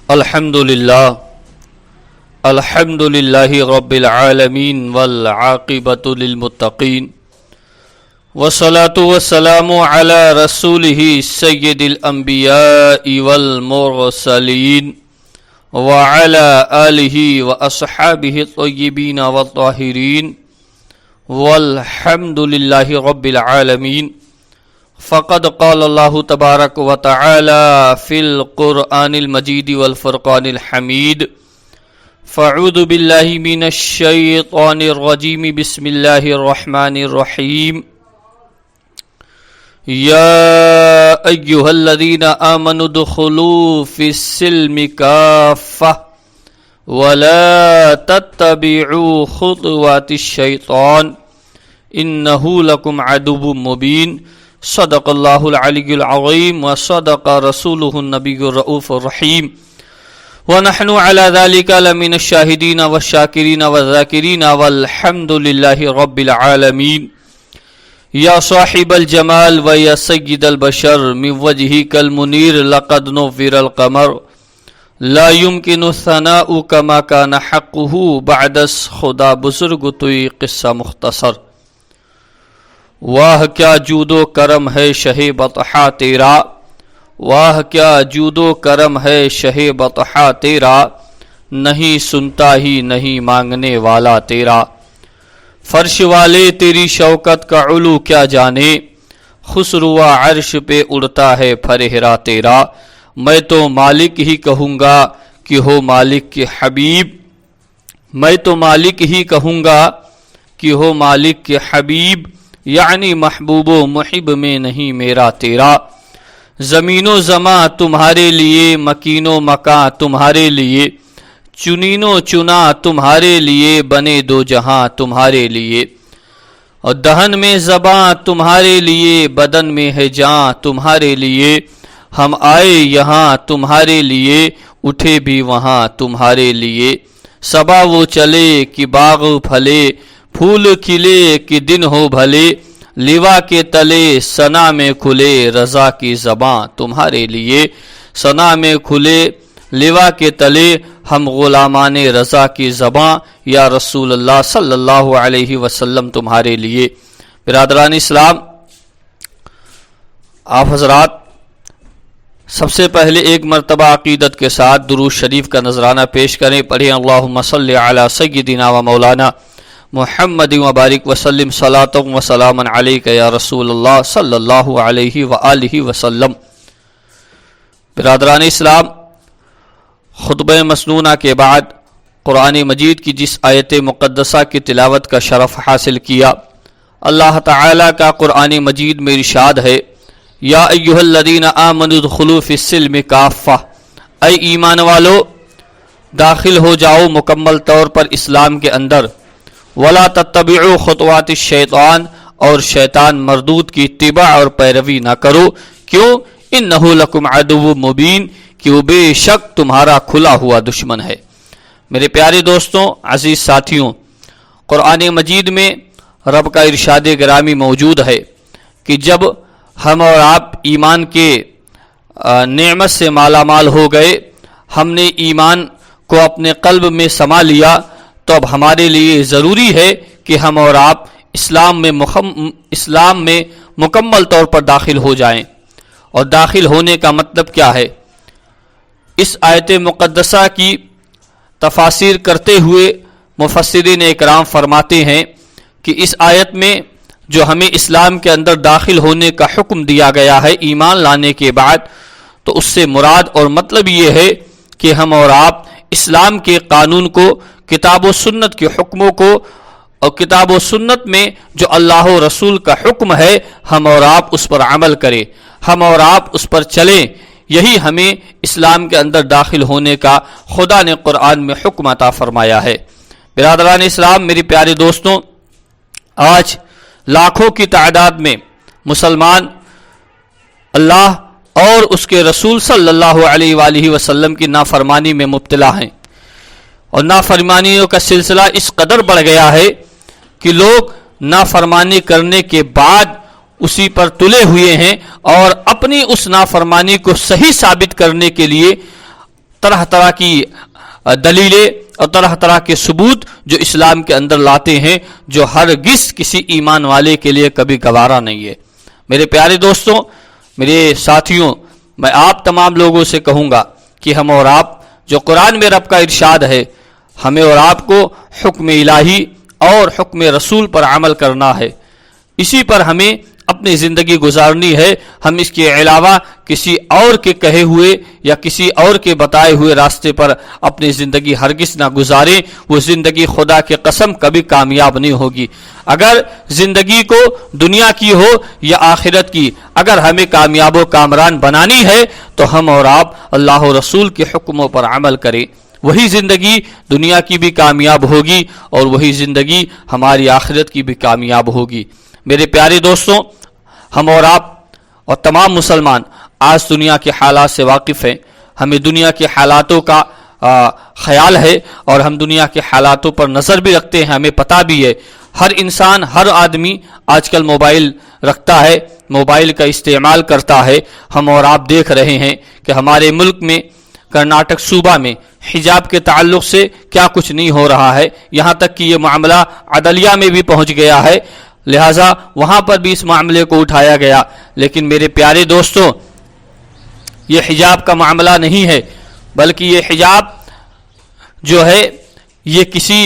الحمدللہ رب العالمین والعاقبۃ للمتقین والصلاة والسلام علی رسولہ سید الانبیاء والمرسلین وعلی آلہ واصحابہ الطیبین والطاہرین والحمدللہ رب العالمین۔ فقد قال اللہ تبارک و تعالی فی القرآن المجید والفرقان الحمید۔ فاعوذ باللہ من الشیطان الرجیم، بسم اللہ الرحمن الرحیم۔ یا ایہا الذین آمنوا ادخلوا فی السلم کافہ ولا تتبعوا خطوات الشیطان انہ لکم عدو مبین۔ صدق اللہ العلی العظیم وصدق رسولہ النبی الرؤوف الرحیم، ونحن علی ذلک لمن الشاہدین والشاکرین والذاکرین والحمد للہ رب العالمین۔ یا صاحب الجمال و یا سید البشر من وجہک المنیر لقد نور القمر لا يمکن الثناء کما کان حقہ بعد خدا بزرگ توی قصہ مختصر۔ واہ کیا جود و کرم ہے شہ بطحا تیرا، واہ کیا جود و کرم ہے شہ بطحا تیرا، نہیں سنتا ہی نہیں مانگنے والا تیرا۔ فرش والے تیری شوکت کا علو کیا جانے، خسروا عرش پہ اڑتا ہے پھرہرا تیرا۔ میں تو مالک ہی کہوں گا کہ ہو مالک کے حبیب، میں تو مالک ہی کہوں گا کہ ہو مالک کے حبیب، یعنی محبوب و محب میں نہیں میرا تیرا۔ زمین و زماں تمہارے لیے، مکین و مکاں تمہارے لیے، چنین و چنا تمہارے لیے، بنے دو جہاں تمہارے لیے۔ اور دہن میں زباں تمہارے لیے، بدن میں ہے جاں تمہارے لیے۔ ہم آئے یہاں تمہارے لیے، اٹھے بھی وہاں تمہارے لیے۔ صبا وہ چلے کہ باغ پھلے، پھول کھلے کہ دن ہو بھلے، لیوا کے تلے ثنا میں کھلے رضا کی زباں تمہارے لیے۔ ثنا میں کھلے لیوا کے تلے ہم غلامان رضا کی زباں، یا رسول اللہ صلی اللہ علیہ وسلم تمہارے لیے۔ برادران اسلام، آپ حضرات سب سے پہلے ایک مرتبہ عقیدت کے ساتھ درود شریف کا نذرانہ پیش کریں۔ پڑھیں اللہم صلی علی سیدنا و مولانا محمد وبارک وسلم صلاۃ و سلام علیک یا رسول اللہ صلی اللہ علیہ وآلہ وسلم۔ برادران اسلام، خطبہ مسنونہ کے بعد قرآن مجید کی جس آیت مقدسہ کی تلاوت کا شرف حاصل کیا، اللہ تعالی کا قرآن مجید میں ارشاد ہے، یا ایہا الذین آمنوا ادخلوا فی السلم کافہ، اے ایمان والو داخل ہو جاؤ مکمل طور پر اسلام کے اندر۔ ولا تتبعوا خطوات الشیطان، اور شیطان مردود کی اتباع اور پیروی نہ کرو۔ کیوں؟ انہ لکم عدو مبین، کہ وہ بے شک تمہارا کھلا ہوا دشمن ہے۔ میرے پیارے دوستوں، عزیز ساتھیوں، قرآن مجید میں رب کا ارشاد گرامی موجود ہے کہ جب ہم اور آپ ایمان کے نعمت سے مالا مال ہو گئے، ہم نے ایمان کو اپنے قلب میں سما لیا، تو اب ہمارے لیے ضروری ہے کہ ہم اور آپ اسلام میں مکمل طور پر داخل ہو جائیں۔ اور داخل ہونے کا مطلب کیا ہے؟ اس آیت مقدسہ کی تفاسیر کرتے ہوئے مفسرین اکرام فرماتے ہیں کہ اس آیت میں جو ہمیں اسلام کے اندر داخل ہونے کا حکم دیا گیا ہے ایمان لانے کے بعد، تو اس سے مراد اور مطلب یہ ہے کہ ہم اور آپ اسلام کے قانون کو، کتاب و سنت کے حکموں کو، اور کتاب و سنت میں جو اللہ و رسول کا حکم ہے، ہم اور آپ اس پر عمل کریں، ہم اور آپ اس پر چلیں۔ یہی ہمیں اسلام کے اندر داخل ہونے کا خدا نے قرآن میں حکم عطا فرمایا ہے۔ برادران اسلام، میری پیارے دوستوں، آج لاکھوں کی تعداد میں مسلمان اللہ اور اس کے رسول صلی اللہ علیہ وآلہ وسلم کی نافرمانی میں مبتلا ہیں، اور نافرمانیوں کا سلسلہ اس قدر بڑھ گیا ہے کہ لوگ نافرمانی کرنے کے بعد اسی پر تلے ہوئے ہیں، اور اپنی اس نافرمانی کو صحیح ثابت کرنے کے لیے طرح طرح کی دلیلیں اور طرح طرح کے ثبوت جو اسلام کے اندر لاتے ہیں، جو ہرگز کسی ایمان والے کے لیے کبھی گوارا نہیں ہے۔ میرے پیارے دوستوں، میرے ساتھیوں، میں آپ تمام لوگوں سے کہوں گا کہ ہم اور آپ، جو قرآن میں رب کا ارشاد ہے، ہمیں اور آپ کو حکم الہی اور حکم رسول پر عمل کرنا ہے، اسی پر ہمیں اپنی زندگی گزارنی ہے۔ ہم اس کے علاوہ کسی اور کے کہے ہوئے یا کسی اور کے بتائے ہوئے راستے پر اپنی زندگی ہرگز نہ گزاریں، وہ زندگی خدا کی قسم کبھی کامیاب نہیں ہوگی۔ اگر زندگی کو دنیا کی ہو یا آخرت کی، اگر ہمیں کامیاب و کامران بنانی ہے تو ہم اور آپ اللہ و رسول کے حکموں پر عمل کریں، وہی زندگی دنیا کی بھی کامیاب ہوگی اور وہی زندگی ہماری آخرت کی بھی کامیاب ہوگی۔ میرے پیارے دوستوں، ہم اور آپ اور تمام مسلمان آج دنیا کے حالات سے واقف ہیں، ہمیں دنیا کے حالاتوں کا خیال ہے اور ہم دنیا کے حالاتوں پر نظر بھی رکھتے ہیں، ہمیں پتہ بھی ہے۔ ہر انسان، ہر آدمی آج کل موبائل رکھتا ہے، موبائل کا استعمال کرتا ہے۔ ہم اور آپ دیکھ رہے ہیں کہ ہمارے ملک میں کرناٹک صوبہ میں حجاب کے تعلق سے کیا کچھ نہیں ہو رہا ہے، یہاں تک کہ یہ معاملہ عدلیہ میں بھی پہنچ گیا ہے، لہٰذا وہاں پر بھی اس معاملے کو اٹھایا گیا۔ لیکن میرے پیارے دوستوں، یہ حجاب کا معاملہ نہیں ہے، بلکہ یہ حجاب جو ہے یہ کسی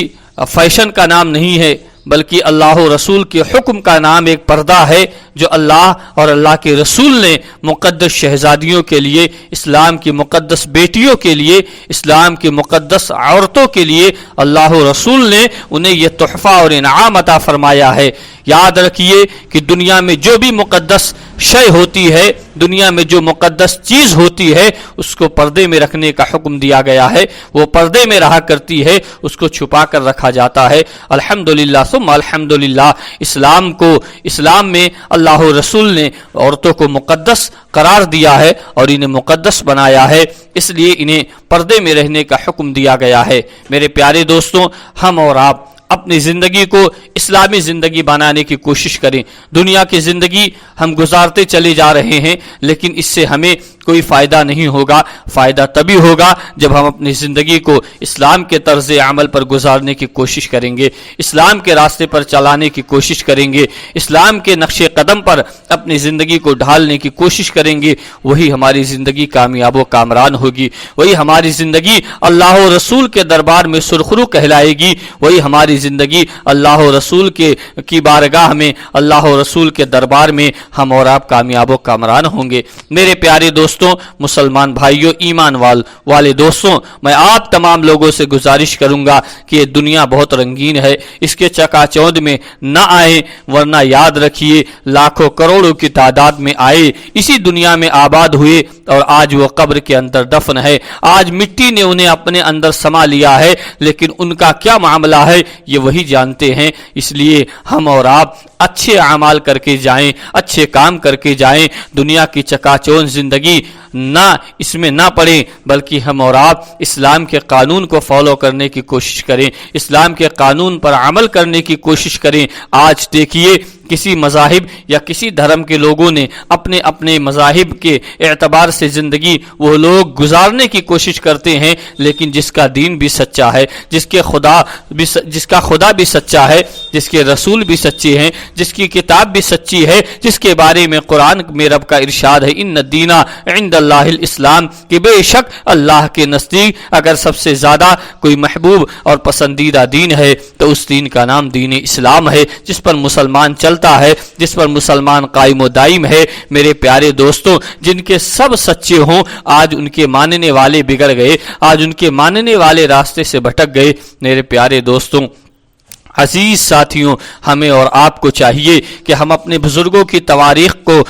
فیشن کا نام نہیں ہے، بلکہ اللہ و رسول کے حکم کا نام ایک پردہ ہے جو اللہ اور اللہ کے رسول نے مقدس شہزادیوں کے لیے، اسلام کی مقدس بیٹیوں کے لیے، اسلام کی مقدس عورتوں کے لیے اللہ و رسول نے انہیں یہ تحفہ اور انعام عطا فرمایا ہے۔ یاد رکھیے کہ دنیا میں جو بھی مقدس شے ہوتی ہے، دنیا میں جو مقدس چیز ہوتی ہے، اس کو پردے میں رکھنے کا حکم دیا گیا ہے، وہ پردے میں رہا کرتی ہے، اس کو چھپا کر رکھا جاتا ہے۔ الحمدللہ ثم الحمدللہ، اسلام میں اللہ و رسول نے عورتوں کو مقدس قرار دیا ہے اور انہیں مقدس بنایا ہے، اس لیے انہیں پردے میں رہنے کا حکم دیا گیا ہے۔ میرے پیارے دوستوں، ہم اور آپ اپنی زندگی کو اسلامی زندگی بنانے کی کوشش کریں۔ دنیا کی زندگی ہم گزارتے چلے جا رہے ہیں، لیکن اس سے ہمیں کوئی فائدہ نہیں ہوگا۔ فائدہ تبھی ہوگا جب ہم اپنی زندگی کو اسلام کے طرز عمل پر گزارنے کی کوشش کریں گے، اسلام کے راستے پر چلانے کی کوشش کریں گے، اسلام کے نقش قدم پر اپنی زندگی کو ڈھالنے کی کوشش کریں گے، وہی ہماری زندگی کامیاب و کامران ہوگی، وہی ہماری زندگی اللہ و رسول کے دربار میں سرخرو کہلائے گی، وہی ہماری زندگی اللہ و رسول کی بارگاہ میں، اللہ و رسول کے دربار میں ہم اور آپ کامیاب و کامران ہوں گے۔ میرے پیارے دوستوں، مسلمان بھائیوں، ایمان والے دوستوں، میں آپ تمام لوگوں سے گزارش کروں گا کہ یہ دنیا بہت رنگین ہے، اس کے چکا چوند میں نہ آئیں، ورنہ یاد رکھیے لاکھوں کروڑوں کی تعداد میں آئے، اسی دنیا میں آباد ہوئے اور آج وہ قبر کے اندر دفن ہے، آج مٹی نے انہیں اپنے اندر سما لیا ہے، لیکن ان کا کیا معاملہ ہے یہ وہی جانتے ہیں۔ اس لیے ہم اور آپ اچھے اعمال کر کے جائیں، اچھے کام کر کے جائیں، دنیا کی چکا چوند زندگی نہ اس میں نہ پڑیں، بلکہ ہم اور آپ اسلام کے قانون کو فالو کرنے کی کوشش کریں، اسلام کے قانون پر عمل کرنے کی کوشش کریں۔ آج دیکھیے کسی مذاہب یا کسی دھرم کے لوگوں نے اپنے اپنے مذاہب کے اعتبار سے زندگی وہ لوگ گزارنے کی کوشش کرتے ہیں، لیکن جس کا دین بھی سچا ہے، جس کا خدا بھی سچا ہے، جس کے رسول بھی سچے ہیں، جس کی کتاب بھی سچی ہے، جس کے بارے میں قرآن میں رب کا ارشاد ہے ان الدین عند اللہ الاسلام، کہ بے شک اللہ کے نزدیک اگر سب سے زیادہ کوئی محبوب اور پسندیدہ دین ہے تو اس دین کا نام دین اسلام ہے، جس پر مسلمان چلتا ہے، جس پر مسلمان قائم و دائم ہے۔ میرے پیارے دوستوں، جن کے سب سچے ہوں، آج ان کے ماننے والے بگڑ گئے، آج ان کے ماننے والے راستے سے بھٹک گئے۔ میرے پیارے دوستوں، عزیز ساتھیوں، ہمیں اور آپ کو چاہیے کہ ہم اپنے بزرگوں کی تواریخ کو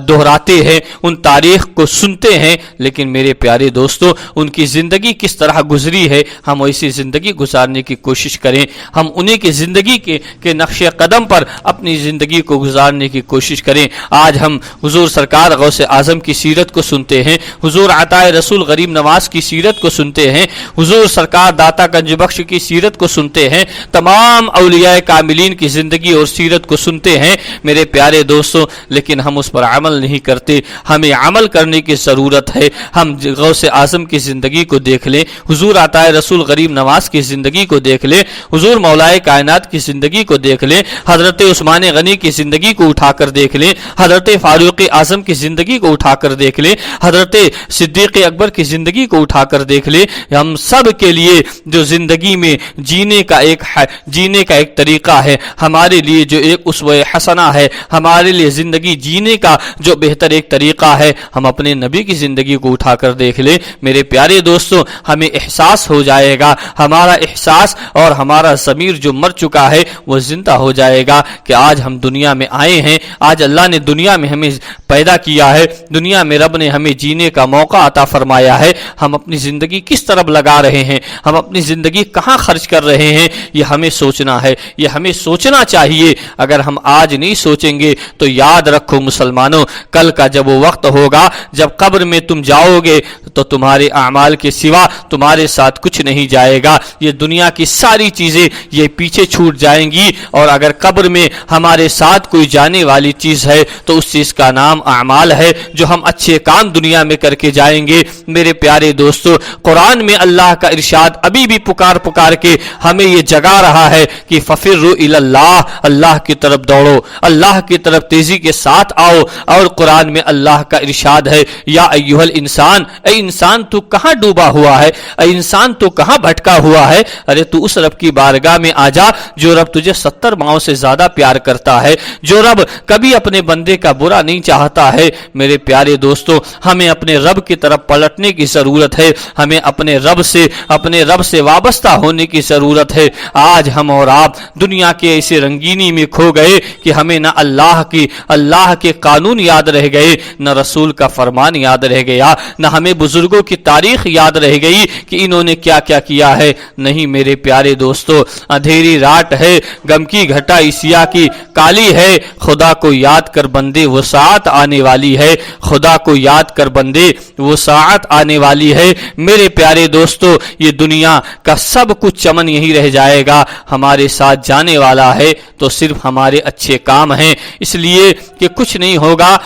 دہراتے ہیں، ان تاریخ کو سنتے ہیں، لیکن میرے پیارے دوستوں ان کی زندگی کس طرح گزری ہے ہم ایسی زندگی گزارنے کی کوشش کریں، ہم انہیں کی زندگی کے نقش قدم پر اپنی زندگی کو گزارنے کی کوشش کریں۔ آج ہم حضور سرکار غوث اعظم کی سیرت کو سنتے ہیں، حضور عطائے رسول غریب نواز کی سیرت کو سنتے ہیں، حضور سرکار داتا گنج بخش کی سیرت کو سنتے ہیں، تمام تمام اولیاء کاملین کی زندگی اور سیرت کو سنتے ہیں میرے پیارے دوستوں، لیکن ہم اس پر عمل نہیں کرتے۔ ہمیں عمل کرنے کی ضرورت ہے۔ ہم غوث اعظم کی زندگی کو دیکھ لیں، حضور عطائے رسول غریب نواز کی زندگی کو دیکھ لیں، حضور مولائے کائنات کی زندگی کو دیکھ لیں، حضرت عثمان غنی کی زندگی کو اٹھا کر دیکھ لیں، حضرت فاروق اعظم کی زندگی کو اٹھا کر دیکھ لیں، حضرت صدیق اکبر کی زندگی کو اٹھا کر دیکھ لیں۔ ہم سب کے لیے جو زندگی میں جینے کا ایک طریقہ ہے، ہمارے لیے جو ایک اسوہ حسنہ ہے، ہمارے لیے زندگی جینے کا جو بہتر ایک طریقہ ہے، ہم اپنے نبی کی زندگی کو اٹھا کر دیکھ لیں میرے پیارے دوستوں۔ ہمیں احساس ہو جائے گا، ہمارا احساس اور ہمارا ضمیر جو مر چکا ہے وہ زندہ ہو جائے گا کہ آج ہم دنیا میں آئے ہیں، آج اللہ نے دنیا میں ہمیں پیدا کیا ہے، دنیا میں رب نے ہمیں جینے کا موقع عطا فرمایا ہے۔ ہم اپنی زندگی کس طرف لگا رہے ہیں، ہم اپنی زندگی کہاں خرچ کر رہے ہیں، یہ ہمیں سوچنا ہے، یہ ہمیں سوچنا چاہیے۔ اگر ہم آج نہیں سوچیں گے تو یاد رکھو مسلمانوں، کل کا جب وہ وقت ہوگا جب قبر میں تم جاؤ گے تو تمہارے اعمال کے سوا تمہارے ساتھ کچھ نہیں جائے گا، یہ دنیا کی ساری چیزیں یہ پیچھے چھوٹ جائیں گی، اور اگر قبر میں ہمارے ساتھ کوئی جانے والی چیز ہے تو اس چیز کا نام اعمال ہے، جو ہم اچھے کام دنیا میں کر کے جائیں گے۔ میرے پیارے دوستو، قرآن میں اللہ کا ارشاد ابھی بھی پکار کے ہمیں یہ جگا رہا ہے کہ ففروا الی اللہ، اللہ کی طرف دوڑو، اللہ کی طرف تیزی کے ساتھ آؤ۔ اور قرآن میں اللہ کا ارشاد ہے یا ایھا الانسان، اے انسان تو کہاں ڈوبا ہوا ہے، اے انسان تو کہاں بھٹکا ہوا ہے، ارے تو اس رب کی بارگاہ میں آ جا جو رب تجھے 70 ماؤں سے زیادہ پیار کرتا ہے، جو رب کبھی اپنے بندے کا برا نہیں چاہتا ہے۔ میرے پیارے دوستو، ہمیں اپنے رب کی طرف پلٹنے کی ضرورت ہے، ہمیں اپنے رب سے وابستہ ہونے کی ضرورت ہے۔ آج ہم اور آپ دنیا کے ایسے رنگینی میں کھو گئے کہ ہمیں نہ اللہ کے قانون یاد رہ گئے، نہ رسول کا فرمان یاد رہ گیا، نہ ہمیں بزرگوں کی تاریخ یاد رہ گئی کہ انہوں نے کیا کیا کیا ہے۔ نہیں میرے پیارے دوستو، اندھیری رات ہے، غم کی گھٹا سیاہ کی کالی ہے، خدا کو یاد کر بندے وہ ساعت آنے والی ہے، خدا کو یاد کر بندے وہ ساعت آنے والی ہے۔ میرے پیارے دوستو، یہ دنیا کا سب کچھ چمن یہی رہ جائے گا، ہمارے ساتھ جانے والا ہے تو صرف ہمارے اچھے کام ہیں، اس لیے کہ کچھ نہیں ہوگا،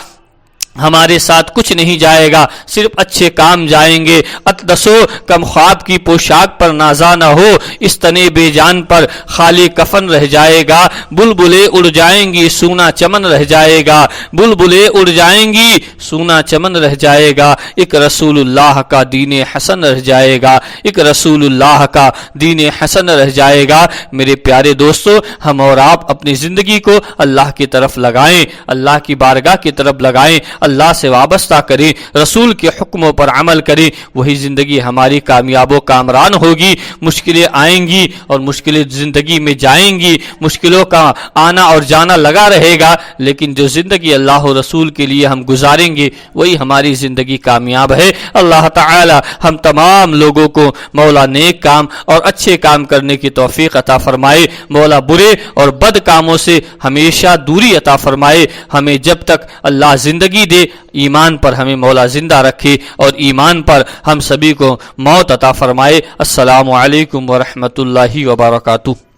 ہمارے ساتھ کچھ نہیں جائے گا، صرف اچھے کام جائیں گے۔ اتدسو کم خواب کی پوشاک پر نازا نہ ہو، اس تنے بے جان پر خالی کفن رہ جائے گا، بلبلیں اڑ جائیں گی سونا چمن رہ جائے گا، بلبلیں اڑ جائیں گی سونا چمن رہ جائے گا، ایک رسول اللہ کا دین حسن رہ جائے گا، ایک رسول اللہ کا دین حسن رہ جائے گا۔ میرے پیارے دوستو، ہم اور آپ اپنی زندگی کو اللہ کی طرف لگائیں، اللہ کی بارگاہ کی طرف لگائیں، اللہ سے وابستہ کریں، رسول کے حکموں پر عمل کریں، وہی زندگی ہماری کامیاب و کامران ہوگی۔ مشکلیں آئیں گی اور مشکلیں زندگی میں جائیں گی، مشکلوں کا آنا اور جانا لگا رہے گا، لیکن جو زندگی اللہ و رسول کے لیے ہم گزاریں گے وہی ہماری زندگی کامیاب ہے۔ اللہ تعالی ہم تمام لوگوں کو مولا نیک کام اور اچھے کام کرنے کی توفیق عطا فرمائے، مولا برے اور بد کاموں سے ہمیشہ دوری عطا فرمائے۔ ہمیں جب تک اللہ زندگی دے ایمان پر ہمیں مولا زندہ رکھے، اور ایمان پر ہم سبھی کو موت عطا فرمائے۔ السلام علیکم ورحمۃ اللہ وبرکاتہ۔